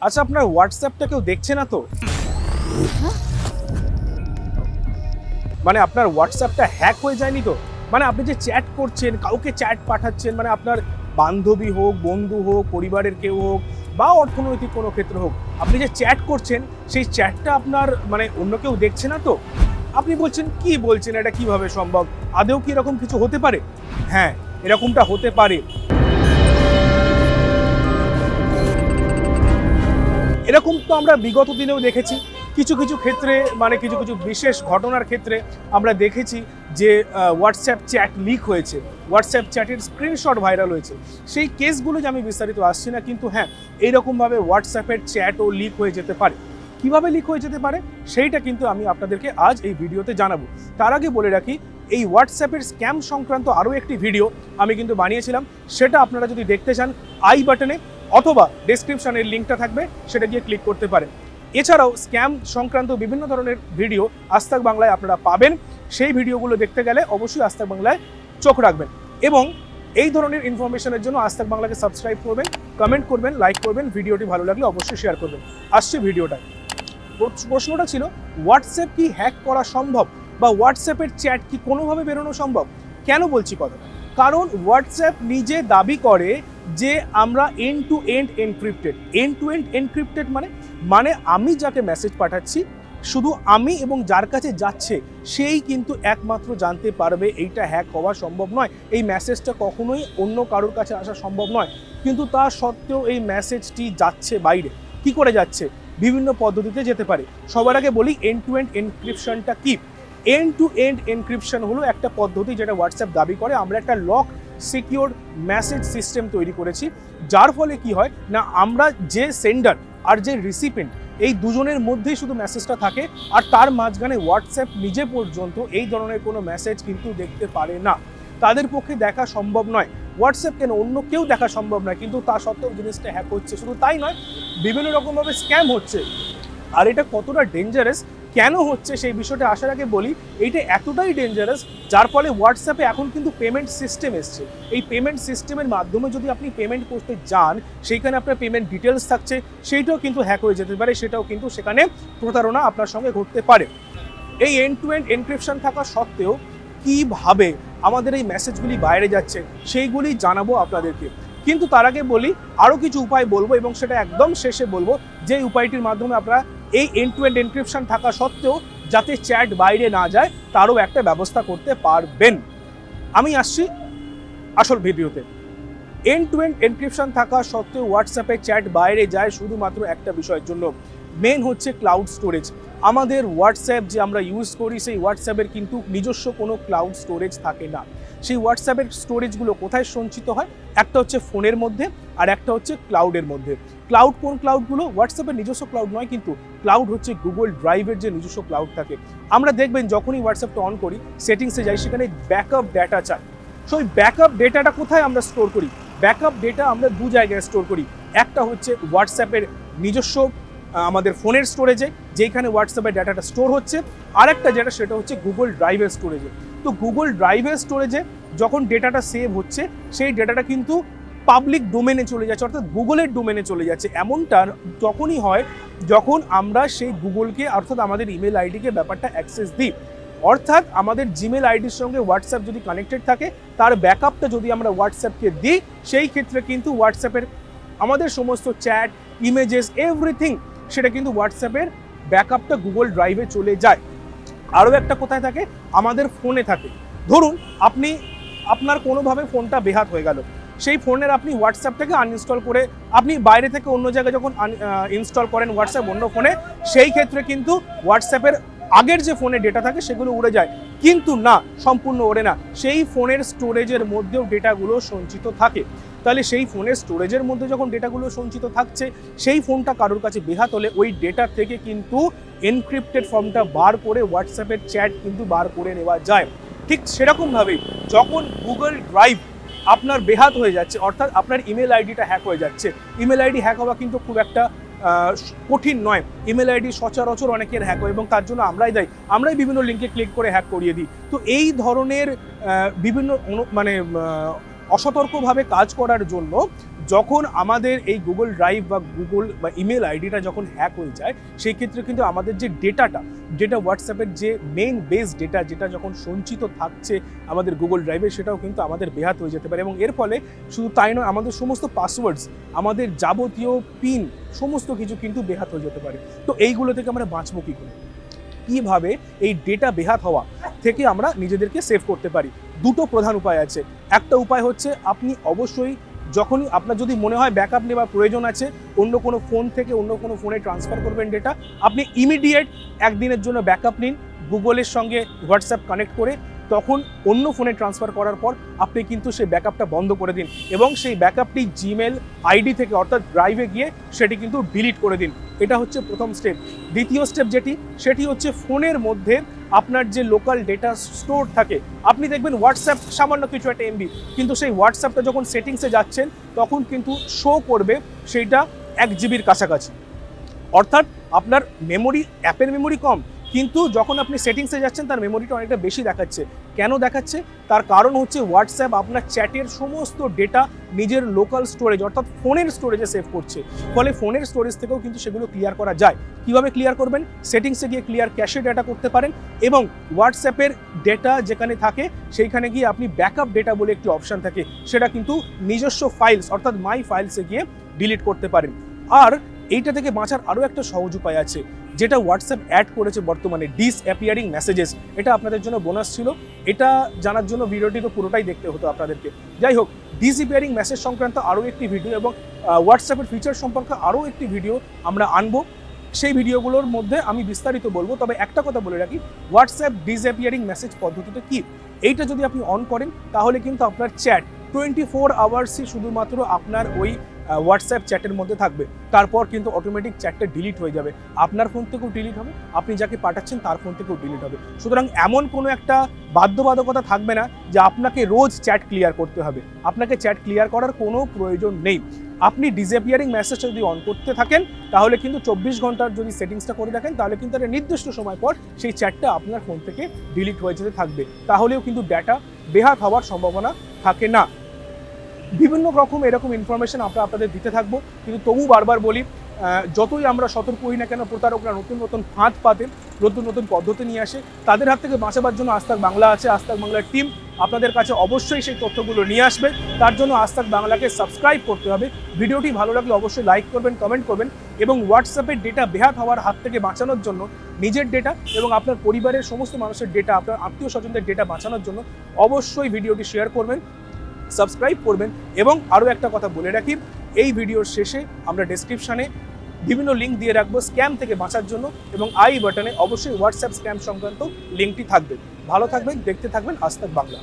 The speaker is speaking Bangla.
আচ্ছা, আপনার হোয়াটসঅ্যাপটা কেউ দেখছে না তো? মানে আপনার হোয়াটসঅ্যাপটা হ্যাক হয়ে যায়নি তো? মানে আপনি যে চ্যাট করছেন, কাউকে চ্যাট পাঠাচ্ছেন, মানে আপনার বান্ধবী হোক, বন্ধু হোক, পরিবারের কেউ হোক বা অর্থনৈতিক কোনো ক্ষেত্র হোক, আপনি যে চ্যাট করছেন সেই চ্যাটটা আপনার মানে অন্য কেউ দেখছে না তো? আপনি বলছেন, কি বলছেন, এটা কিভাবে সম্ভব? আদৌ কি এরকম কিছু হতে পারে? হ্যাঁ, এরকমটা হতে পারে। এরকম তো আমরা বিগত দিনেও দেখেছি। কিছু কিছু ক্ষেত্রে মানে কিছু কিছু বিশেষ ঘটনার ক্ষেত্রে আমরা দেখেছি যে হোয়াটসঅ্যাপ চ্যাট লিক হয়েছে, হোয়াটসঅ্যাপ চ্যাটের স্ক্রিনশট ভাইরাল হয়েছে। সেই কেসগুলো যে আমি বিস্তারিত আসছি না, কিন্তু হ্যাঁ, এইরকমভাবে হোয়াটসঅ্যাপের চ্যাটও লিক হয়ে যেতে পারে। কিভাবে লিক হয়ে যেতে পারে সেইটা কিন্তু আমি আপনাদেরকে আজ এই ভিডিওতে জানাবো। তার আগে বলে রাখি, এই হোয়াটসঅ্যাপের স্ক্যাম সংক্রান্ত আরও একটি ভিডিও আমি কিন্তু বানিয়েছিলাম। সেটা আপনারা যদি দেখতে চান, আই বাটনে অথবা ডেসক্রিপশনের লিঙ্কটা থাকবে, সেটা গিয়ে ক্লিক করতে পারেন। এছাড়াও স্ক্যাম সংক্রান্ত বিভিন্ন ধরনের ভিডিও আজ তাক বাংলায় আপনারা পাবেন। সেই ভিডিওগুলো দেখতে গেলে অবশ্যই আজ তাক বাংলায় চোখ রাখবেন এবং এই ধরনের ইনফরমেশনের জন্য আজ তাক বাংলাকে সাবস্ক্রাইব করবেন, কমেন্ট করবেন, লাইক করবেন, ভিডিওটি ভালো লাগলে অবশ্যই শেয়ার করবেন। আসছে ভিডিওটা। প্রশ্নটা ছিল, হোয়াটসঅ্যাপ কি হ্যাক করা সম্ভব বা হোয়াটসঅ্যাপের চ্যাট কি কোনোভাবে বেরোনো সম্ভব? কেন বলছি কথা? কারণ হোয়াটসঅ্যাপ নিজে দাবি করে যে আমরা end to end encrypted. End to end encrypted মানে আমি যাকে মেসেজ পাঠাচ্ছি, শুধু আমি এবং যার কাছে যাচ্ছে সেই কিন্তু একমাত্র জানতে পারবে। এইটা হ্যাক হওয়া সম্ভব নয়, এই মেসেজটা কখনোই অন্য কারোর কাছে আসা সম্ভব নয়। কিন্তু তা সত্ত্বেও এই মেসেজটি যাচ্ছে বাইরে। কি করে যাচ্ছে? বিভিন্ন পদ্ধতিতে যেতে পারে। সবার আগে বলি, এন্ড টু এন্ড এনক্রিপশনটা কি। এন্ড টু এন্ড এনক্রিপশন হলো একটা পদ্ধতি যেটা হোয়াটসঅ্যাপ দাবি করে আমরা একটা লক সিকিউর মেসেজ সিস্টেম তৈরি করেছি, যার ফলে কি হয় না, আমরা যে সেন্ডার আর যে রিসিপিয়েন্ট এই দুজনের মধ্যেই শুধু মেসেজটা থাকে, আর তার মাঝখানে হোয়াটসঅ্যাপ নিজে পর্যন্ত এই ধরনের কোনো মেসেজ কিন্তু দেখতে পারে না। তাদের পক্ষে দেখা সম্ভব নয়। হোয়াটসঅ্যাপ কেন, অন্য কেউ দেখা সম্ভব নয়, কিন্তু তা সত্ত্বেও জিনিসটা হ্যাক হচ্ছে। শুধু তাই নয়, বিভিন্ন রকমভাবে স্ক্যাম হচ্ছে। আর এটা কতটা ডেঞ্জারাস, কেন হচ্ছে সেই বিষয়টা আসার আগে বলি, এইটা এতটাই ডেঞ্জারাস যার ফলে হোয়াটসঅ্যাপে এখন কিন্তু পেমেন্ট সিস্টেম এসছে। এই পেমেন্ট সিস্টেমের মাধ্যমে যদি আপনি পেমেন্ট করতে যান, সেইখানে আপনার পেমেন্ট ডিটেলস থাকছে, সেইটাও কিন্তু হ্যাক হয়ে যেতে পারে, সেটাও কিন্তু সেখানে প্রতারণা আপনার সঙ্গে ঘটতে পারে। এই এন্ড টু এন্ড এনক্রিপশন থাকা সত্ত্বেও কিভাবে আমাদের এই মেসেজগুলি বাইরে যাচ্ছে সেইগুলি জানাবো আপনাদেরকে। কিন্তু তার আগে বলি, আরও কিছু উপায় বলবো এবং সেটা একদম শেষে বলবো, যে উপায়টির মাধ্যমে আপনারা এই এন্ড টু এন্ড এনক্রিপশন থাকা সত্ত্বেও যাতে চ্যাট বাইরে না যায় তারও একটা ব্যবস্থা করতে পারবেন। আমি আসছি আসল ভিডিওতে। এন্ড টু এন্ড এনক্রিপশন থাকা সত্ত্বেও হোয়াটসঅ্যাপে চ্যাট বাইরে যায় শুধুমাত্র একটা বিষয়ের জন্য, মেন হচ্ছে ক্লাউড স্টোরেজ। আমাদের হোয়াটসঅ্যাপ যে আমরা ইউজ করি, সেই হোয়াটসঅ্যাপের কিন্তু নিজস্ব কোনো ক্লাউড স্টোরেজ থাকে না। সেই হোয়াটসঅ্যাপের স্টোরেজগুলো কোথায় সঞ্চিত হয়? একটা হচ্ছে ফোনের মধ্যে, আর একটা হচ্ছে ক্লাউডের মধ্যে। ক্লাউড কোন ক্লাউডগুলো? হোয়াটসঅ্যাপের নিজস্ব ক্লাউড নয়, কিন্তু ক্লাউড হচ্ছে গুগল ড্রাইভের যে নিজস্ব ক্লাউড থাকে। আমরা দেখবেন যখনই হোয়াটসঅ্যাপটা অন করি, সেটিংসে যাই, সেখানে ব্যাকআপ ডেটা চাই। সো ওই ব্যাকআপ ডেটাটা কোথায় আমরা স্টোর করি? ব্যাকআপ ডেটা আমরা দু জায়গায় স্টোর করি। একটা হচ্ছে হোয়াটসঅ্যাপের নিজস্ব আমাদের ফোনের স্টোরেজে, যেখানে হোয়াটসঅ্যাপের ডাটাটা স্টোর হচ্ছে, আরেকটা যেটা সেটা হচ্ছে গুগল ড্রাইভের স্টোরেজে। তো গুগল ড্রাইভের স্টোরেজে যখন ডেটাটা সেভ হচ্ছে, সেই ডেটাটা কিন্তু পাবলিক ডোমেনে চলে যাচ্ছে, অর্থাৎ গুগলের ডোমেনে চলে যাচ্ছে। এমনটা তখনই হয় যখন আমরা সেই গুগলকে, অর্থাৎ আমাদের ইমেল আইডিকে ব্যাপারটা অ্যাক্সেস দিই। অর্থাৎ আমাদের জিমেল আইডির সঙ্গে হোয়াটসঅ্যাপ যদি কানেক্টেড থাকে, তার ব্যাকআপটা যদি আমরা হোয়াটসঅ্যাপকে দিই, সেই ক্ষেত্রে কিন্তু হোয়াটসঅ্যাপের আমাদের সমস্ত চ্যাট, ইমেজেস, এভরিথিং সেটা কিন্তু হোয়াটসঅ্যাপের ব্যাকআপটা গুগল ড্রাইভে চলে যায়। আরও একটা কোথায় থাকে? আমাদের ফোনে থাকে। ধরুন আপনার কোনোভাবে ফোনটা বেহাত হয়ে গেল, সেই ফোনের আপনি হোয়াটসঅ্যাপটাকে আনইনস্টল করে আপনি বাইরে থেকে অন্য জায়গায় যখন ইনস্টল করেন হোয়াটসঅ্যাপ অন্য ফোনে, সেই ক্ষেত্রে কিন্তু হোয়াটসঅ্যাপের আগের যে ফোনে ডেটা থাকে সেগুলো উড়ে যায়। কিন্তু না, সম্পূর্ণ ওড়ে না, সেই ফোনের স্টোরেজের মধ্যেও ডেটাগুলো সঞ্চিত থাকে। তাহলে সেই ফোনের স্টোরেজের মধ্যে যখন ডেটাগুলো সঞ্চিত থাকছে, সেই ফোনটা কারোর কাছে বেহাত হলে ওই ডেটা থেকে কিন্তু এনক্রিপ্টেড ফর্মটা বার করে হোয়াটসঅ্যাপের চ্যাট কিন্তু বার করে নেওয়া যায়। ঠিক সেরকমভাবেই যখন গুগল ড্রাইভ আপনার বেহাত হয়ে যাচ্ছে, অর্থাৎ আপনার ইমেল আইডিটা হ্যাক হয়ে যাচ্ছে। ইমেল আইডি হ্যাক হওয়া কিন্তু খুব একটা কঠিন নয়। ইমেল আইডি সচরাচর অনেকের হ্যাক হয় এবং তার জন্য আমরাই বিভিন্ন লিঙ্কে ক্লিক করে হ্যাক করিয়ে দিই। তো এই ধরনের বিভিন্ন অসতর্কভাবে কাজ করার জন্য যখন আমাদের এই গুগল ড্রাইভ বা গুগল বা ইমেল আইডিটা যখন হ্যাক হয়ে যায়, সেই ক্ষেত্রে কিন্তু আমাদের যে ডেটা হোয়াটসঅ্যাপের যে মেইন বেস ডেটা, যেটা যখন সঞ্চিত থাকছে আমাদের গুগল ড্রাইভে, সেটাও কিন্তু আমাদের বেহাত হয়ে যেতে পারে। এবং এর ফলে শুধু তাই নয়, আমাদের সমস্ত পাসওয়ার্ডস, আমাদের যাবতীয় পিন, সমস্ত কিছু কিন্তু বেহাত হয়ে যেতে পারে। তো এইগুলো থেকে আমরা বাঁচবো কী করে? কীভাবে এই ডেটা বেহাত হওয়া থেকে আমরা নিজেদেরকে সেভ করতে পারি? দুটো প্রধান উপায় আছে। একটা উপায় হচ্ছে, আপনি অবশ্যই যখনই আপনার যদি মনে হয় ব্যাকআপ নেওয়ার প্রয়োজন আছে, অন্য কোনো ফোন থেকে অন্য কোনো ফোনে ট্রান্সফার করবেন ডেটা, আপনি ইমিডিয়েট একদিনের জন্য ব্যাকআপ নিন গুগলের সঙ্গে হোয়াটসঅ্যাপ কানেক্ট করে। তখন অন্য ফোনে ট্রান্সফার করার পর আপনি কিন্তু সেই ব্যাকআপটা বন্ধ করে দিন এবং সেই ব্যাকআপটি জিমেল আইডি থেকে অর্থাৎ ড্রাইভে গিয়ে সেটি কিন্তু ডিলিট করে দিন। এটা হচ্ছে প্রথম স্টেপ। দ্বিতীয় স্টেপ সেটি হচ্ছে, ফোনের মধ্যে আপনার যে লোকাল ডেটা স্টোর থাকে, আপনি দেখবেন হোয়াটসঅ্যাপ সামান্য কিছু একটা এমবি, কিন্তু সেই হোয়াটসঅ্যাপটা যখন সেটিংসে যাচ্ছেন তখন কিন্তু শো করবে সেইটা 1 জিবির কাছাকাছি। অর্থাৎ আপনার মেমোরি, অ্যাপের মেমোরি কম, কিন্তু যখন আপনি সেটিংসে যাচ্ছেন তার মেমোরিটা অনেকটা বেশি দেখাচ্ছে। কেন দেখাচ্ছে? তার কারণ হচ্ছে হোয়াটসঅ্যাপ আপনার চ্যাটের সমস্ত ডেটা নিজের লোকাল স্টোরেজ অর্থাৎ ফোনের স্টোরেজে সেভ করছে। ফলে ফোনের স্টোরেজ থেকেও কিন্তু সেগুলো ক্লিয়ার করা যায়। কিভাবে ক্লিয়ার করবেন? সেটিংসে গিয়ে ক্লিয়ার ক্যাশে ডেটা করতে পারেন এবং হোয়াটসঅ্যাপের ডেটা যেখানে থাকে সেইখানে গিয়ে আপনি ব্যাকআপ ডেটা বলে একটি অপশান থাকে, সেটা কিন্তু নিজস্ব ফাইলস অর্থাৎ মাই ফাইলসে গিয়ে ডিলিট করতে পারেন। আর এইটা থেকে বাঁচার আরও একটা সহজ উপায় আছে, যেটা হোয়াটসঅ্যাপ অ্যাড করেছে বর্তমানে, ডিসঅ্যাপিয়ারিং মেসেজেস। এটা আপনাদের জন্য বোনাস ছিল। এটা জানার জন্য ভিডিওটি তো পুরোটাই দেখতে হতো আপনাদেরকে। যাই হোক, ডিসঅ্যাপিয়ারিং মেসেজ সংক্রান্ত আরও একটি ভিডিও এবং হোয়াটসঅ্যাপের ফিচার সম্পর্কে আরও একটি ভিডিও আমরা আনবো। সেই ভিডিওগুলোর মধ্যে আমি বিস্তারিত বলবো। তবে একটা কথা বলে রাখি, হোয়াটসঅ্যাপ ডিসঅ্যাপিয়ারিং মেসেজ পদ্ধতিতে কি, এইটা যদি আপনি অন করেন তাহলে কিন্তু আপনার চ্যাট 24 আওয়ার্সই শুধুমাত্র আপনার ওই হোয়াটসঅ্যাপ চ্যাটের মধ্যে থাকবে। তারপর কিন্তু অটোমেটিক চ্যাটটা ডিলিট হয়ে যাবে। আপনার ফোন থেকেও ডিলিট হবে, আপনি যাকে পাঠাচ্ছেন তার ফোন থেকেও ডিলিট হবে। সুতরাং এমন কোনো একটা বাধ্যবাধকতা থাকবে না যে আপনাকে রোজ চ্যাট ক্লিয়ার করতে হবে। আপনাকে চ্যাট ক্লিয়ার করার কোনো প্রয়োজন নেই। আপনি ডিসঅ্যাপিয়ারিং মেসেজটা যদি অন করতে থাকেন তাহলে কিন্তু 24 ঘন্টার যদি সেটিংসটা করে রাখেন তাহলে কিন্তু একটা নির্দিষ্ট সময় পর সেই চ্যাটটা আপনার ফোন থেকে ডিলিট হয়ে যেতে থাকবে। তাহলেও কিন্তু ডেটা বেহাত হওয়ার সম্ভাবনা থাকে না। বিভিন্ন রকম এরকম ইনফরমেশন আমরা আপনাদের দিতে থাকবো, কিন্তু তবু বারবার বলি, যতই আমরা সতর্ক হই না কেন, প্রতারকরা নতুন নতুন ফাঁদ পাতে, নতুন নতুন পদ্ধতি নিয়ে আসে। তাদের হাত থেকে বাঁচাবার জন্য আজ তাক বাংলা আছে। আজ তাক বাংলার টিম আপনাদের কাছে অবশ্যই সেই তথ্যগুলো নিয়ে আসবে। তার জন্য আজ তাক বাংলাকে সাবস্ক্রাইব করতে হবে। ভিডিওটি ভালো লাগলে অবশ্যই লাইক করবেন, কমেন্ট করবেন এবং হোয়াটসঅ্যাপের ডেটা বেহাত হওয়ার হাত থেকে বাঁচানোর জন্য, নিজের ডেটা এবং আপনার পরিবারের সমস্ত মানুষের ডেটা, আপনার আত্মীয় স্বজনদের ডেটা বাঁচানোর জন্য অবশ্যই ভিডিওটি শেয়ার করবেন, সাবস্ক্রাইব করবেন। এবং আরও একটা কথা বলে রাখি, এই ভিডিওর শেষে আমরা ডেসক্রিপশানে বিভিন্ন লিঙ্ক দিয়ে রাখবো স্ক্যাম থেকে বাঁচার জন্য, এবং আই বাটনে অবশ্যই হোয়াটসঅ্যাপ স্ক্যাম সংক্রান্ত লিঙ্কটি থাকবে। ভালো থাকবেন, দেখতে থাকবেন আজ তাক বাংলা।